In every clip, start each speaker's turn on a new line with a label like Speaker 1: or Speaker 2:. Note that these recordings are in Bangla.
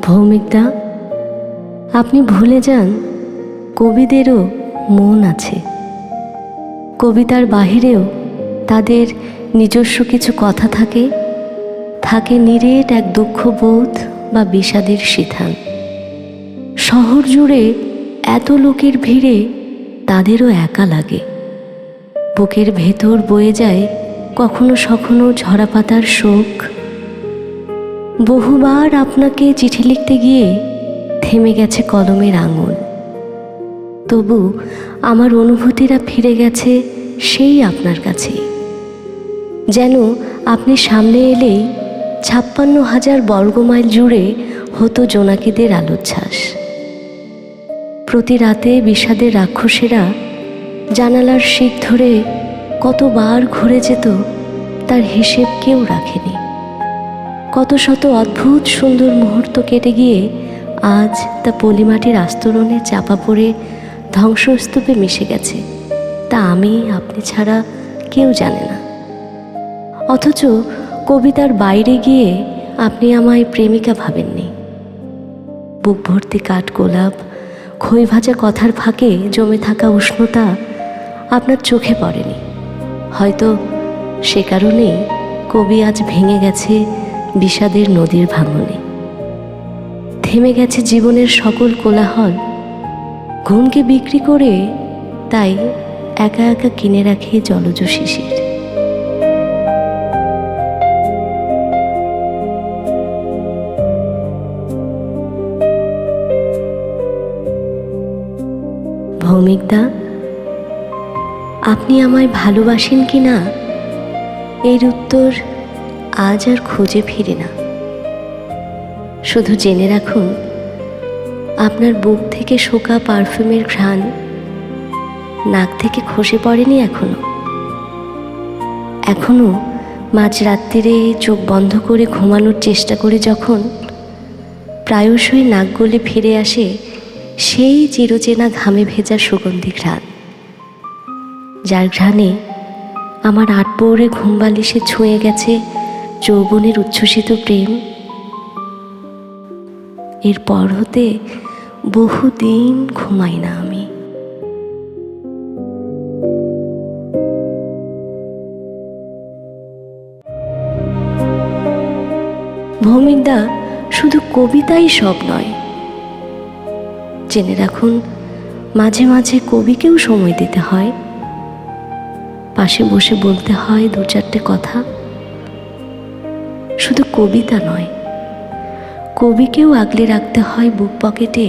Speaker 1: ভৌমিকদা, আপনি ভুলে যান কবিদেরও মন আছে। কবিতার বাহিরেও তাদের নিজস্ব কিছু কথা থাকে, থাকে নিরেট এক দুঃখবোধ বা বিষাদের সিথান। শহর জুড়ে এত লোকের ভিড়ে তাদেরও একা লাগে। বুকের ভেতর বয়ে যায় কখনো সখনো ঝরা পাতার শোক। বহুবার আপনাকে চিঠি লিখতে গিয়ে থেমে গেছে কলমের আঙুল, তবু আমার অনুভূতিরা ফিরে গেছে সেই আপনার কাছেই। যেন আপনি সামনে এলেই 56,000 বর্গমাইল জুড়ে হতো জোনাকিদের আলোচ্ছ্বাস। প্রতি রাতে বিষাদের রাক্ষসেরা জানালার শিক ধরে কতবার ঘুরে যেত তার হিসেব কেউ রাখেনি। কত শত অদ্ভুত সুন্দর মুহূর্ত কেটে গিয়ে আজ তা পলিমাটির আস্তরণে চাপা পড়ে ধ্বংসস্তূপে মিশে গেছে, তা আমি আপনি ছাড়া কেউ জানে না। অথচ কবিতার বাইরে গিয়ে আপনি আমায় প্রেমিকা ভাবেননি। বুক ভর্তি কাঠগোলাপ, খই ভাজা কথার ফাঁকে জমে থাকা উষ্ণতা আপনার চোখে পড়েনি। হয়তো সে কারণেই কবি আজ ভেঙে গেছে বিষাদের নদীর ভাঙনে। থেমে গেছে জীবনের সকল কোলাহল। ঘুমকে বিক্রি করে তাই একা একা কিনে রাখে জলজ শিশির। ভৌমিকদা, আপনি আমায় ভালোবাসেন কি না এর উত্তর আজ আর খুঁজে ফিরে না। শুধু জেনে রাখুন, আপনার বুক থেকে শোকা পারফিউমের ঘ্রাণ নাক থেকে খসে পড়েনি এখনো মাঝরাত্রিরে চোখ বন্ধ করে ঘুমানোর চেষ্টা করে যখন প্রায়শই নাক গলে ফিরে আসে সেই চিরচেনা ঘামে ভেজা সুগন্ধি ঘ্রাণ, যার ঘ্রাণে আমার আটপৌরে ঘুম বালিশে ছুঁয়ে গেছে যৌবনের উচ্ছ্বসিত প্রেম। এরপর হতে বহুদিন ঘুমাই না আমি। ভৌমিকদা, শুধু কবিতাই সব নয়। জেনে রাখুন, মাঝে মাঝে কবিকেও সময় দিতে হয়। পাশে বসে বলতে হয় দু চারটে কথা। শুধু কবিতা নয়, কবিকেও আগলে রাখতে হয় বুক পকেটে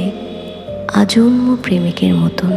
Speaker 1: আজন্ম প্রেমিকের মতন।